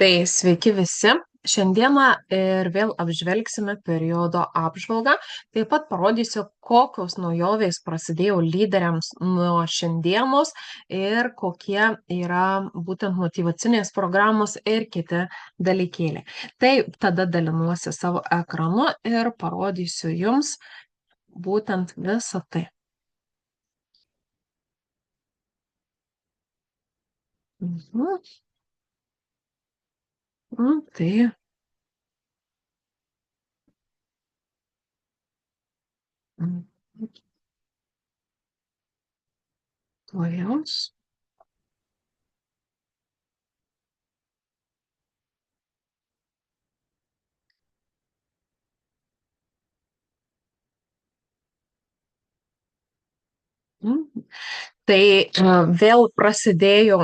Tai sveiki visi. Šiandieną ir vėl apžvelgsime periodo apžvalgą. Taip pat parodysiu, kokios naujovės prasidėjo lyderiams nuo šiandienos ir kokie yra būtent motyvacinės programos ir kiti dalykėliai. Tai tada dalinuosi savo ekranu ir parodysiu jums būtent visą tai. Mhm. Tai mm, tuojaus. Mm. Tai vėl prasidėjo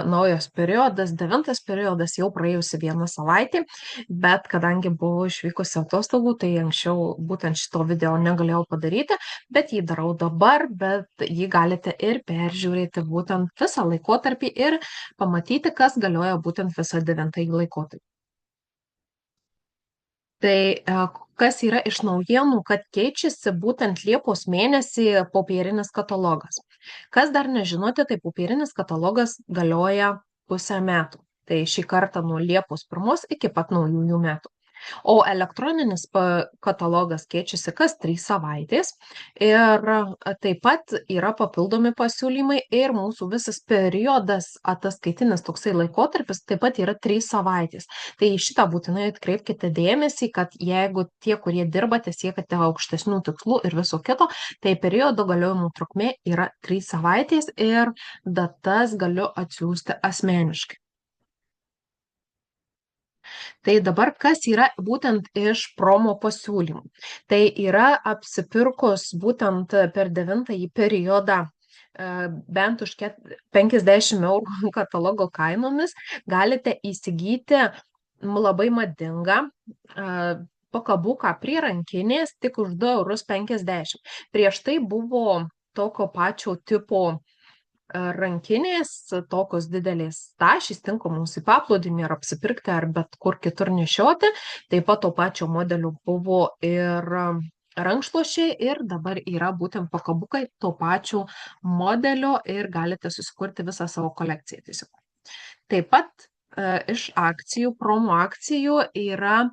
naujas periodas, 9 periodas, jau praėjusi 1 savaitė, bet kadangi buvau išvykusi atostogų, tai anksčiau būtent šito video negalėjau padaryti, bet jį darau dabar, bet jį galite ir peržiūrėti būtent visą laikotarpį ir pamatyti, kas galioja būtent visą 9 laikotarpį. Tai kas yra iš naujienų, kad keičiasi būtent Liepos mėnesį popierinis katalogas. Kas dar nežinote, tai popierinis katalogas galioja pusę metų. Tai šį kartą nuo Liepos 1 iki pat naujųjų metų. O elektroninis katalogas keičiasi kas 3 savaitės ir taip pat yra papildomi pasiūlymai ir mūsų visas periodas ataskaitinis toksai laikotarpis taip pat yra 3 savaitės. Tai į šitą būtinai atkreipkite dėmesį, kad jeigu tie, kurie dirbate, siekate aukštesnių tikslų ir viso kito, tai periodo galiojimo trukmė yra 3 savaitės ir datas galiu atsiųsti asmeniškai. Tai dabar kas yra būtent iš promo pasiūlymų? Tai yra apsipirkus būtent per 9 periodą bent už 50 eurų katalogo kainomis galite įsigyti labai madingą pakabuką prie rankinės tik už 2,50 eurus. Prieš tai buvo tokio pačio tipo rankinės, tokios didelės tašys, tinkamos į paplūdimį ar apsipirkti ar bet kur kitur nešioti. Taip pat to pačio modelio buvo ir rankšluošiai ir dabar yra būtent pakabukai to pačio modelio ir galite susikurti visą savo kolekciją tiesiog. Taip pat iš akcijų, promo akcijų yra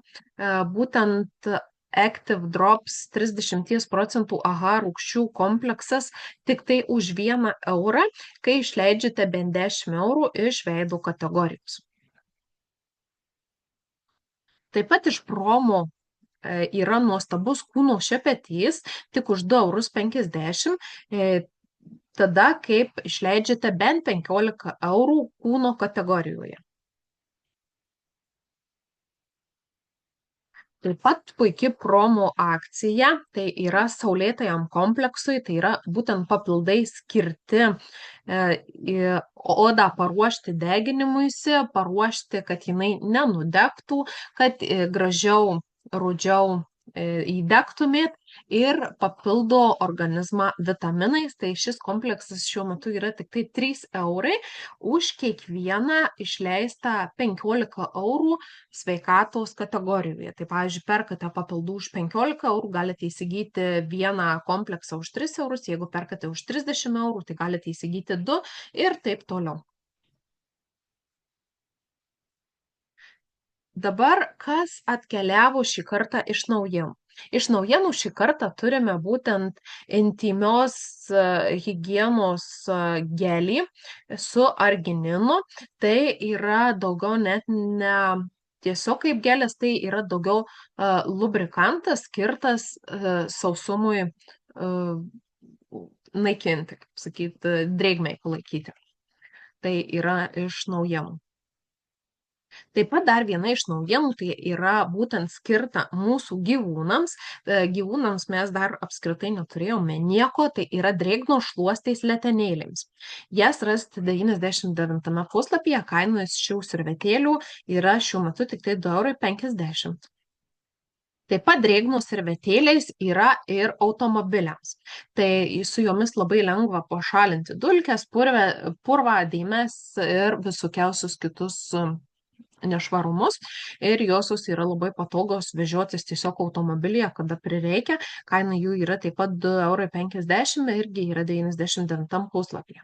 būtent Active Drops 30% AHA rūgščių kompleksas tik tai už 1 eurą, kai išleidžiate bent 10 eurų iš veido kategorijos. Taip pat iš promo yra nuostabus kūno šepetys tik už 2,50 eurus, tada kaip išleidžiate bent 15 eurų kūno kategorijoje. Taip pat puikia promo akcija, tai yra saulėtajam kompleksui, tai yra būtent papildai skirti odą paruošti deginimuisi, paruošti, kad jinai nenudegtų, kad gražiau, rudžiau įdegtumėt ir papildo organizmą vitaminais. Tai šis kompleksas šiuo metu yra tik tai 3 eurai už kiekvieną išleistą 15 eurų sveikatos kategorijoje. Tai pavyzdžiui, perkate papildų už 15 eurų, galite įsigyti vieną kompleksą už 3 eurus, jeigu perkate už 30 eurų, tai galite įsigyti 2 ir taip toliau. Dabar kas atkeliavo šį kartą iš naujienų? Iš naujienų šį kartą turime būtent intymios higienos gelį su argininu. Tai yra daugiau net ne tiesiog kaip gelis, tai yra daugiau lubrikantas skirtas sausumui naikinti, kaip sakyti, drėgmei palaikyti. Tai yra iš naujienų. Taip pat dar viena iš naujienų tai yra būtent skirta mūsų gyvūnams. Gyvūnams mes dar apskritai neturėjome nieko, tai yra drėgnos šluostės letenėlėms. Jas rasite 99 puslapyje, kainos šių servetėlių yra šiuo metu tik tai 2,50 eurų. Taip pat drėgnos servetėlės yra ir automobiliams. Tai su jomis labai lengva pašalinti dulkes, purvą, dėmes ir visokiausius kitus nešvarumus ir josios yra labai patogios vežiotis tiesiog automobilyje, kada prireikia. Kaina jų yra taip pat 2,50 € irgi yra 99 puslapyje.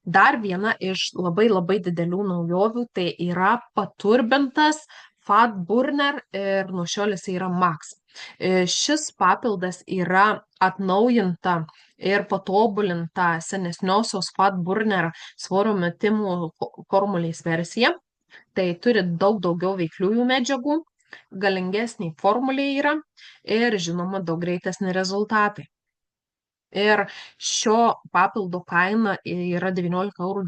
Dar viena iš labai labai didelių naujovių tai yra paturbintas Fat Burner ir nuo šiol jis yra Max. Šis papildas yra atnaujinta ir patobulinta senesniosios Fat Burner svorio metimų formulės versija. Tai turi daug daugiau veikliųjų medžiagų, galingesnė formulė yra ir žinoma daug greitesni rezultatai. Ir šio papildo kaina yra 19,90 €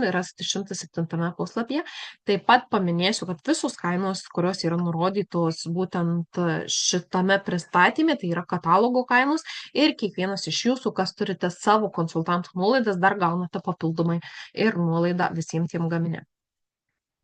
ir rasti 107 puslapyje. Taip pat paminėsiu, kad visos kainos, kurios yra nurodytos būtent šitame pristatyme, tai yra katalogo kainos ir kiekvienas iš jūsų, kas turite savo konsultantų nuolaidas, dar gaunate papildomai ir nuolaidą visiems tiem gaminiam.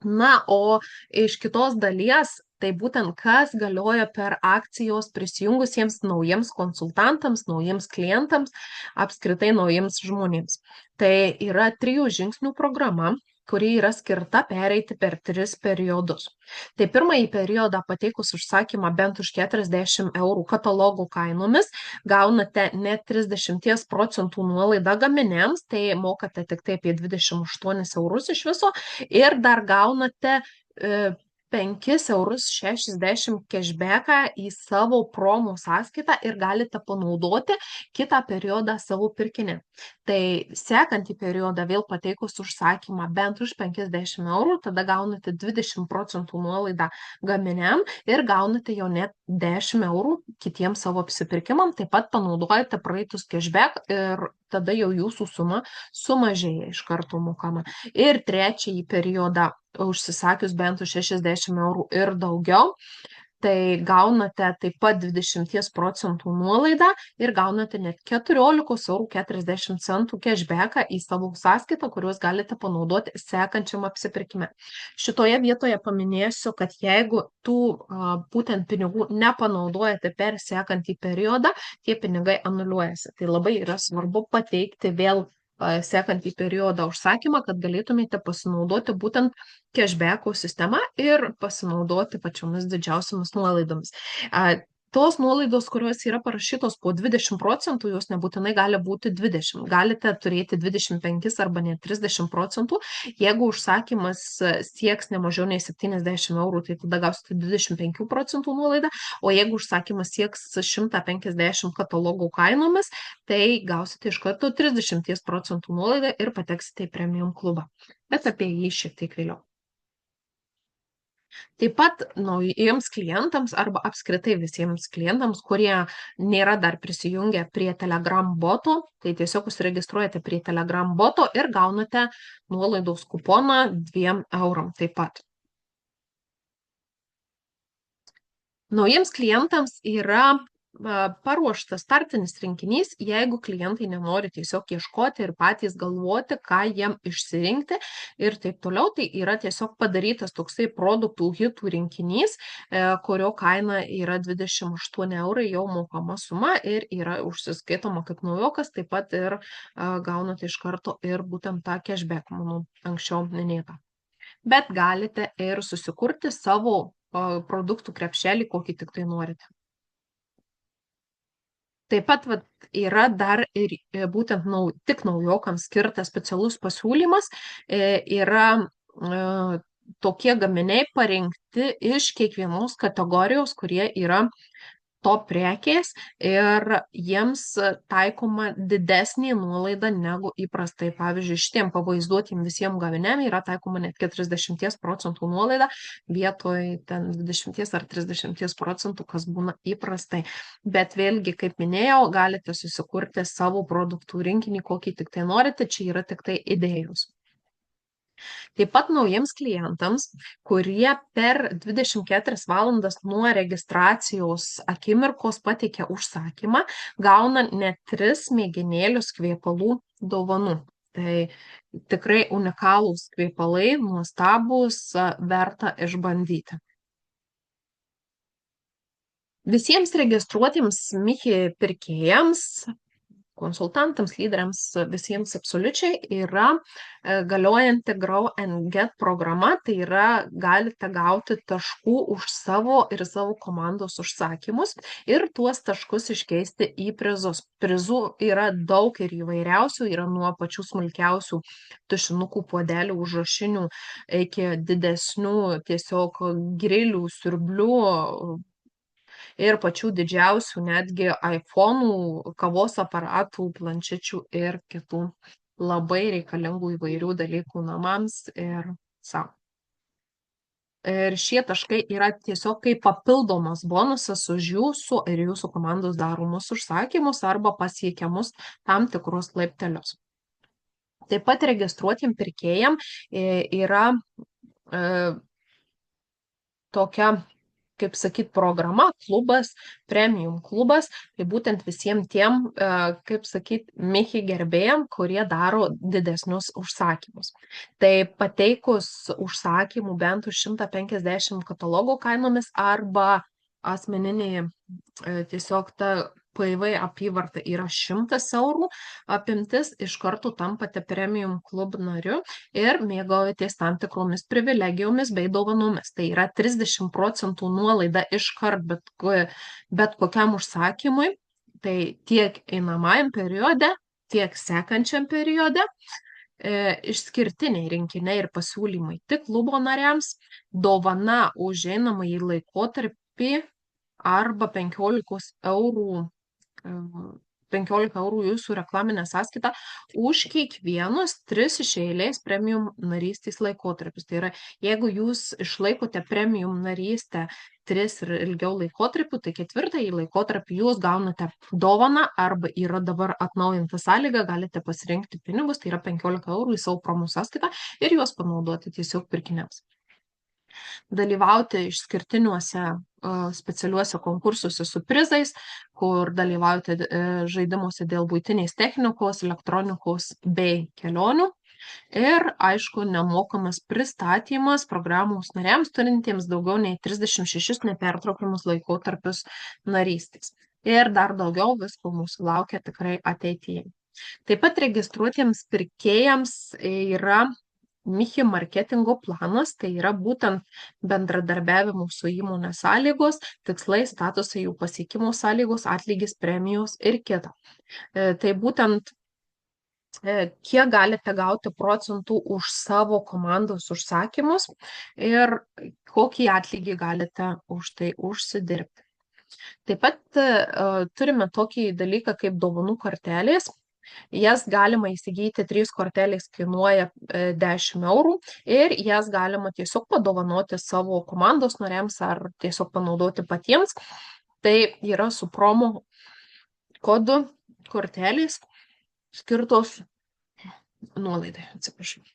Na, o iš kitos dalies, tai būtent kas galioja per akcijos prisijungusiems naujiems konsultantams, naujiems klientams, apskritai naujiems žmonėms. Tai yra 3 žingsnių programa, kuri yra skirta pereiti per 3 periodus. Tai pirmąjį periodą pateikus užsakymą bent už 40 € katalogų kainomis, gaunate net 30% nuolaidą gaminiams, tai mokate tik tai apie 28 € iš viso ir dar gaunate 5,60 € cashbacką į savo promo sąskaitą ir galite panaudoti kitą periodą savo pirkinį. Tai sekantį periodą vėl pateikus užsakymą bent už 50 €, tada gaunate 20% nuolaidą gaminiam ir gaunate jau net 10 € kitiems savo apsipirkimam, taip pat panaudojate praeitus cashback ir tada jau jūsų suma sumažėja iš karto mokama. Ir trečiąjį periodą užsisakius bent už 60 € ir daugiau, tai gaunate taip pat 20% nuolaidą ir gaunate net 14,40 € cashbacką į savo sąskaitą, kuriuos galite panaudoti sekančiam apsipirkime. Šitoje vietoje paminėsiu, kad jeigu tų būtent pinigų nepanaudojate per sekantį periodą, tie pinigai anuliuojasi. Tai labai yra svarbu pateikti vėl sekantį periodą užsakymą, kad galėtumėte pasinaudoti būtent cashback'o sistema ir pasinaudoti pačiomis didžiausiamis nuolaidomis. Tos nuolaidos, kurios yra parašytos po 20%, jos nebūtinai gali būti 20. Galite turėti 25 arba net 30%. Jeigu užsakymas sieks ne mažiau nei 70 €, tai tada gausite 25% nuolaidą, o jeigu užsakymas sieks 150 katalogų kainomis, tai gausite iš karto 30% nuolaidą ir pateksite į premium klubą. Bet apie jį šiek tiek vėliau. Taip pat naujiems klientams arba apskritai visiems klientams, kurie nėra dar prisijungę prie Telegram boto, tai tiesiog užsiregistruojate prie Telegram boto ir gaunate nuolaidos kuponą 2 € taip pat. Naujiems klientams yra paruoštas startinis rinkinys, jeigu klientai nenori tiesiog ieškoti ir patys galvoti, ką jiem išsirinkti ir taip toliau, tai yra tiesiog padarytas toksai produktų hitų rinkinys, kurio kaina yra 28 € jau mokama suma ir yra užsiskaitoma kaip naujokas, taip pat ir gaunate iš karto ir būtent tą cashback, manau, anksčiau minėtą. Bet galite ir susikurti savo produktų krepšelį, kokį tik tai norite. Taip pat yra dar ir būtent tik naujokams skirtas specialus pasiūlymas, yra tokie gaminiai parinkti iš kiekvienos kategorijos, kurie yra top prekės ir jiems taikoma didesnė nuolaida negu įprastai. Pavyzdžiui, šitiem pavaizduotiem visiems gaminiam yra taikoma net 40% nuolaida vietoj 20 ar 30%, kas būna įprastai. Bet vėlgi, kaip minėjau, galite susikurti savo produktų rinkinį, kokį tik tai norite, čia yra tik tai idėjos. Taip pat naujiems klientams, kurie per 24 valandas nuo registracijos akimirkos pateikia užsakymą, gauna net 3 mėginėlius kvepalų dovanų. Tai tikrai unikalūs kvepalai, nuostabūs, verta išbandyti. Visiems registruotiems Michi pirkėjams, konsultantams, lyderiams, visiems absoliučiai yra galiojanti Grow and Get programa, tai yra galite gauti taškų už savo ir savo komandos užsakymus ir tuos taškus iškeisti į prizus. Prizų yra daug ir įvairiausių, yra nuo pačių smulkiausių tušinukų, puodelių, užrašinių iki didesnių tiesiog grilių, siurblių, ir pačių didžiausių netgi iPhone'ų, kavos aparatų, planšečių ir kitų labai reikalingų įvairių dalykų namams ir sau. Ir šie taškai yra tiesiog kaip papildomas bonusas už jūsų ir jūsų komandos daromus užsakymus arba pasiekiamus tam tikrus laiptelius. Taip pat registruotiem pirkėjam yra tokia, kaip sakyt, programa, klubas, premium klubas, tai būtent visiems tiem, kaip sakyt, Michi gerbėjam, kurie daro didesnius užsakymus. Tai pateikus užsakymų bent už 150 katalogų kainomis arba asmeninė tiesiog ta PV apyvarta yra 100 eurų, apimtis iš karto tampate premium klub nariu ir mėgaujatės tam tikromis privilegijomis bei dovanomis. Tai yra 30% nuolaida iškart bet kokiam užsakymui, tai tiek einamajam periode, tiek sekančiam periode, išskirtiniai rinkiniai ir pasiūlymai tik klubo nariams, dovana už einamąjį laikotarpį arba 15 eurų jūsų reklaminę sąskaitą už kiekvienus 3 iš eilės premium narystės laikotarpius. Tai yra, jeigu jūs išlaikote premium narystę 3 ir ilgiau laikotarpių, tai 4 laikotarpį jūs gaunate dovaną arba yra dabar atnaujinta sąlyga, galite pasirinkti pinigus, tai yra 15 eurų į savo promo sąskaitą ir juos panaudoti tiesiog pirkiniams. Dalyvauti išskirtiniuose specialiuose konkursuose su prizais, kur dalyvaujate žaidimuose dėl buitinės technikos, elektronikos bei kelionių. Ir, aišku, nemokamas pristatymas programos nariams turintiems daugiau nei 36 nepertraukiamus laikotarpius narystės. Ir dar daugiau visko mūsų laukia tikrai ateityje. Taip pat registruotiems pirkėjams yra Michi marketingo planas, tai yra būtent bendradarbiavimo su įmonė sąlygos, tikslai, statusai, jų pasiekimo sąlygos, atlygis, premijos ir kita. Tai būtent kiek galite gauti procentų už savo komandos užsakymus ir kokį atlygį galite už tai užsidirbti. Taip pat turime tokį dalyką kaip dovanų kortelės. Jas galima įsigyti, 3 kortelės kainuoja 10 eurų ir jas galima tiesiog padovanoti savo komandos nariams ar tiesiog panaudoti patiems. Tai yra su promo kodu kortelės skirtos nuolaidai, atsiprašau.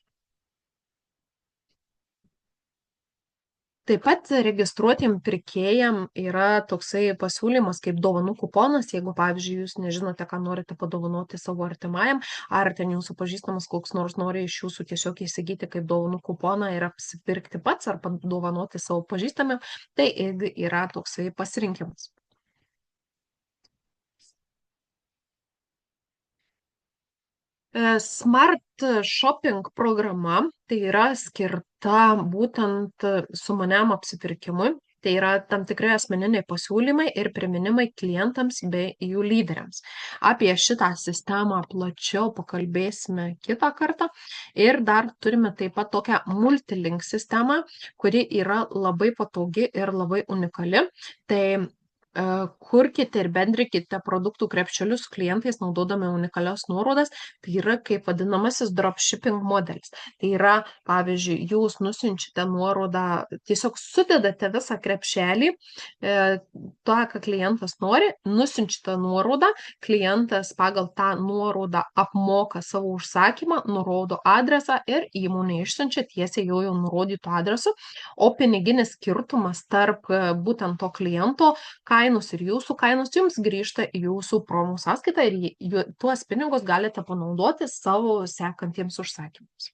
Taip pat registruotiem pirkėjam yra toksai pasiūlymas kaip dovanų kuponas, jeigu, pavyzdžiui, jūs nežinote, ką norite padovanoti savo artimajam, ar ten jūsų pažįstamas koks nors nori iš jūsų tiesiog įsigyti kaip dovanų kuponą ir apsipirkti pats ar padovanoti savo pažįstamiem, tai irgi yra toksai pasirinkimas. Smart Shopping programa tai yra skirta būtent sumaniam apsipirkimui. Tai yra tam tikrai asmeniniai pasiūlymai ir priminimai klientams bei jų lyderiams. Apie šitą sistemą plačiau pakalbėsime kitą kartą. Ir dar turime taip pat tokią multilink sistemą, kuri yra labai patogi ir labai unikali. Tai kurkite ir bendrinkite produktų krepšelius su klientais naudodami unikalias nuorodas, tai yra kaip vadinamasis dropshipping modelis. Tai yra, pavyzdžiui, jūs nusiunčiate nuorodą, tiesiog sudedate visą krepšelį, tą, ką klientas nori, nusiunčiate nuorodą, klientas pagal tą nuorodą apmoka savo užsakymą, nurodo adresą ir įmonė išsiunčia tiesiai jau nurodytų adresu, o piniginis skirtumas tarp būtent to kliento kainos ir jūsų kainos jums grįžta į jūsų promo sąskaitą ir tuos pinigus galite panaudoti savo sekantiems užsakymams.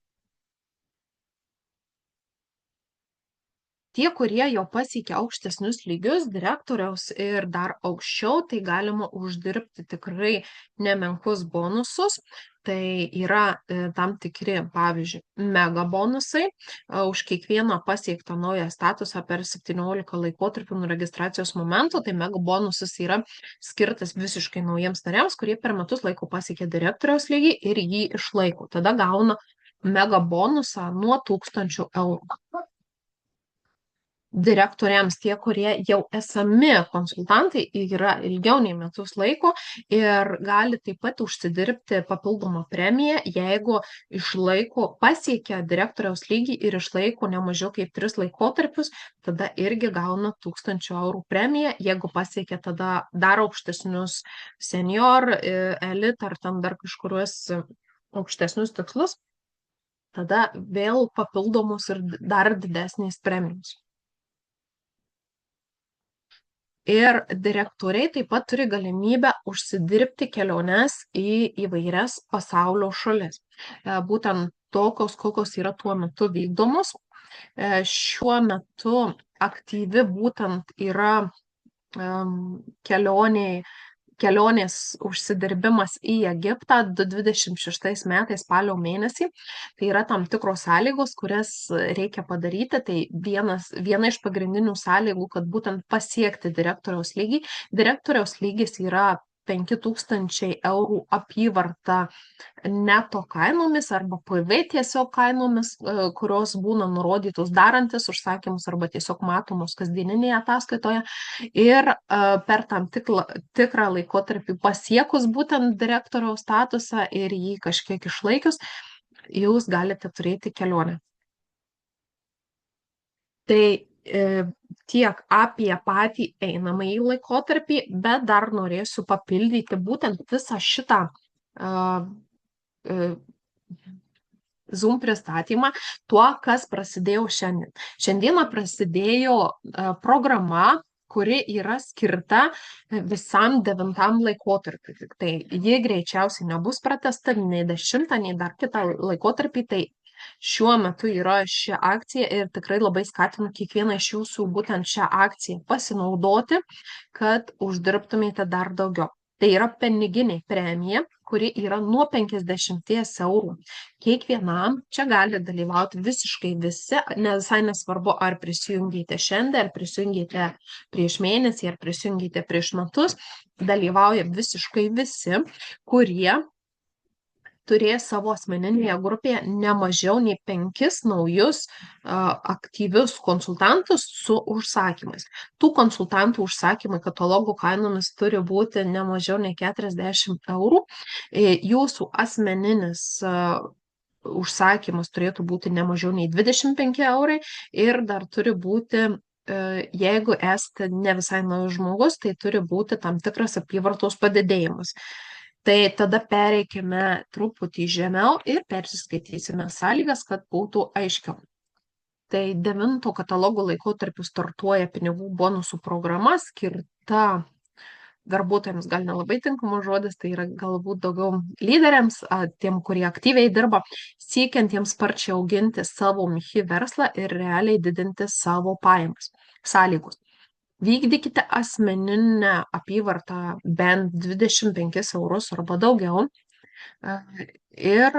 Tie, kurie jau pasiekia aukštesnius lygius, direktoriaus ir dar aukščiau, tai galima uždirbti tikrai nemenkus bonusus. Tai yra tam tikri, pavyzdžiui, mega bonusai už kiekvieną pasiektą naują statusą per 17 laikotarpių nuo registracijos momento. Tai mega bonusas yra skirtas visiškai naujiems nariams, kurie per metus laiko pasiekia direktoriaus lygį ir jį išlaiko. Tada gauna mega bonusą nuo 1000 eurų. Direktoriams, tie, kurie jau esami konsultantai, yra ilgiau nei metus laiko ir gali taip pat užsidirbti papildomą premiją, jeigu pasiekia direktoriaus lygį ir išlaiko ne mažiau kaip 3 laikotarpius, tada irgi gauna 1000 eurų premiją, jeigu pasiekia tada dar aukštesnius senior, elit ar tam dar kažkuriuos aukštesnius tikslus, tada vėl papildomus ir dar didesnės premijos. Ir direktoriai taip pat turi galimybę užsidirbti keliones į įvairias pasaulio šalis. Būtent tokios, kokios yra tuo metu vykdomos. Šiuo metu aktyvi būtent yra kelionės užsidirbimas į Egiptą 2026 metais spalio mėnesį. Tai yra tam tikros sąlygos, kurias reikia padaryti. Tai viena iš pagrindinių sąlygų, kad būtent pasiekti direktoriaus lygį. Direktoriaus lygis yra 5000 eurų apyvarta neto kainomis arba PV tiesiog kainomis, kurios būna nurodytos darantis užsakymus arba tiesiog matomos kasdieninėje ataskaitoje. Ir per tam tikrą laikotarpį pasiekus būtent direktoriaus statusą ir jį kažkiek išlaikius, jūs galite turėti kelionę. Tai tiek apie patį einamąjį laikotarpį, bet dar norėsiu papildyti būtent visą šitą Zoom pristatymą tuo, kas prasidėjo šiandien. Šiandieną prasidėjo programa, kuri yra skirta visam 9 laikotarpiui. Tai ji greičiausiai nebus pratęsta nei 10, nei dar kitą laikotarpį. Tai šiuo metu yra ši akcija ir tikrai labai skatinu kiekvieną iš jūsų būtent šią akciją pasinaudoti, kad uždirbtumėte dar daugiau. Tai yra piniginė premija, kuri yra nuo 50 eurų. Kiekvienam čia gali dalyvauti visiškai visi, visai nesvarbu, ar prisijungėte šiandien, ar prisijungėte prieš mėnesį, ar prisijungėte prieš metus, dalyvauja visiškai visi, kurie turės savo asmeninėje grupėje ne mažiau nei 5 naujus aktyvius konsultantus su užsakymais. Tų konsultantų užsakymai katalogų kainomis turi būti ne mažiau nei 40 eurų. Jūsų asmeninis užsakymas turėtų būti ne mažiau nei 25 eurai ir dar turi būti, jeigu esate ne visai naujas žmogus, tai turi būti tam tikras apyvartos padidėjimas. Tai tada pereikime truputį žemiau ir persiskaitysime sąlygas, kad būtų aiškiau. Tai 9 katalogų laikotarpiu startuoja pinigų bonusų programa skirta darbuotojams, gal nelabai tinkamas žodis, tai yra galbūt daugiau lyderiams, tiem, kurie aktyviai dirba, siekiantiems sparčiai auginti savo MIHI verslą ir realiai didinti savo pajamas. Sąlygos. Vykdykite asmeninę apyvartą bent 25 eurus arba daugiau ir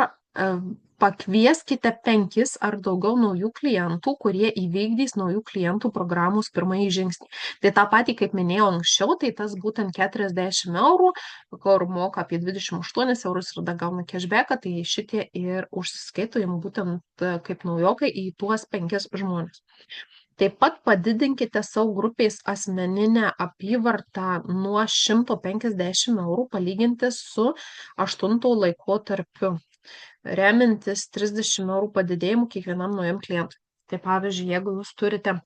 pakvieskite 5 ar daugiau naujų klientų, kurie įvykdys naujų klientų programos pirmąjį žingsnį. Tai tą patį, kaip minėjau anksčiau, tai tas būtent 40 eurų, kur moka apie 28 eurus ir dar gauna cashbacką, tai šitie ir užsiskaito jums būtent kaip naujokai į tuos 5 žmonės. Taip pat padidinkite savo grupės asmeninę apyvartą nuo 150 eurų palyginti su 8 laikotarpiu, remintis 30 eurų padidėjimu kiekvienam naujam klientui. Tai pavyzdžiui, jeigu jūs turite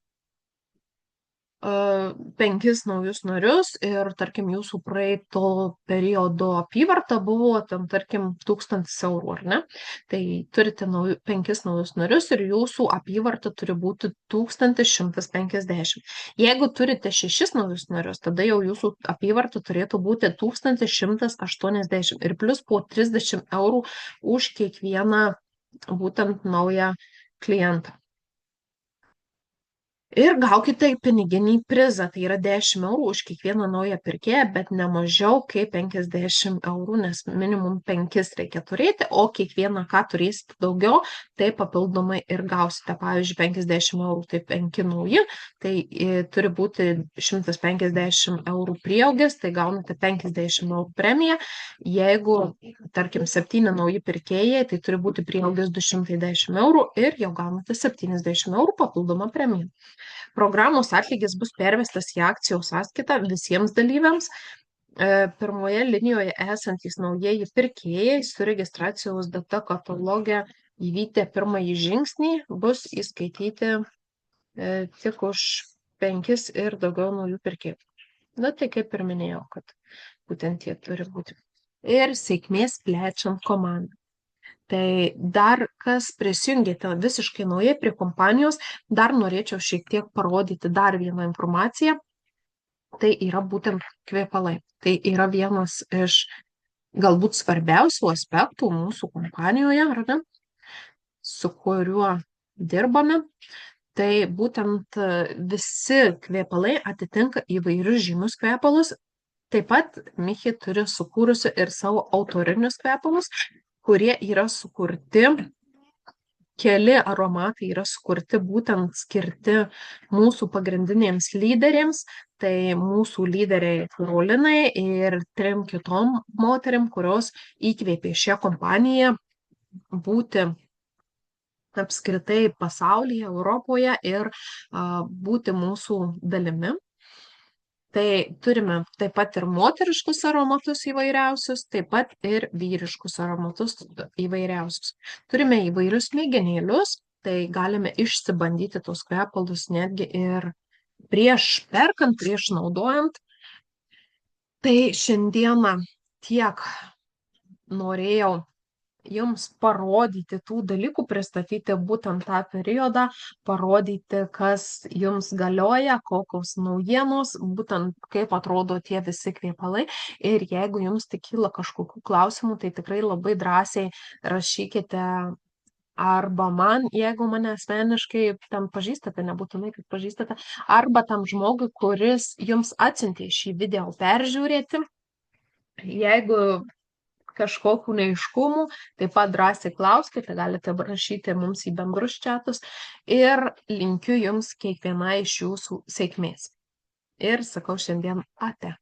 5 naujus narius ir, tarkim, jūsų praeito periodo apyvarta buvo, tarkim, 1000 eurų, ar ne? Tai turite 5 naujus narius ir jūsų apyvarta turi būti 1150. Jeigu turite 6 naujus narius, tada jau jūsų apyvarta turėtų būti 1180 ir plus po 30 eurų už kiekvieną būtent naują klientą. Ir gaukite piniginį prizą, tai yra 10 eurų už kiekvieną naują pirkėją, bet ne mažiau kaip 50 eurų, nes minimum 5 reikia turėti, o kiekvieną, ką turėsite daugiau, tai papildomai ir gausite. Pavyzdžiui, 50 eurų, tai 5 nauji, tai turi būti 150 eurų prieaugis, tai gaunate 50 eurų premiją. Jeigu, tarkim, 7 nauji pirkėjai, tai turi būti prieaugis 210 eurų ir jau gaunate 70 eurų papildomą premiją. Programos atlygis bus pervestas į akcijų sąskaitą visiems dalyviams. Pirmoje linijoje esantys naujieji pirkėjai su registracijos data kataloge įvykdę pirmąjį žingsnį bus įskaityti tik už 5 ir daugiau naujų pirkėjų. Na tai kaip ir minėjau, kad būtent jie turi būti. Ir sėkmės plečiant komandą. Tai dar kas prisijungėte visiškai naujai prie kompanijos, dar norėčiau šiek tiek parodyti dar vieną informaciją. Tai yra būtent kvepalai. Tai yra vienas iš galbūt svarbiausių aspektų mūsų kompanijoje, ar ne, su kuriuo dirbame. Tai būtent visi kvepalai atitinka įvairius žymius kvepalus. Taip pat Michi turi sukūrusi ir savo autorinius kvepalus, kurie yra sukurti, keli aromatai yra sukurti būtent skirti mūsų pagrindinėms lyderėms, tai mūsų lyderiai Karolinai ir 3 kitom moterim, kurios įkvėpė šią kompaniją būti apskritai pasaulyje, Europoje ir būti mūsų dalimi. Tai turime taip pat ir moteriškus aromatus įvairiausius, taip pat ir vyriškus aromatus įvairiausius. Turime įvairius mėginėlius, tai galime išsibandyti tos kvepalus netgi ir prieš perkant, prieš naudojant. Tai šiandieną tiek norėjau jums parodyti tų dalykų, pristatyti būtent tą periodą, parodyti, kas jums galioja, kokios naujienos, būtent kaip atrodo tie visi kvepalai. Ir jeigu jums tik kyla kažkokių klausimų, tai tikrai labai drąsiai rašykite arba man, jeigu mane asmeniškai tam pažįstate, nebūtinai kaip pažįstate, arba tam žmogui, kuris jums atsiuntė šį video peržiūrėti. Jeigu kažkokių neaiškumų, taip pat drąsiai klauskite, galite rašyti mums į bendrus čatus ir linkiu jums kiekvienai iš jūsų sėkmės. Ir sakau šiandien ate.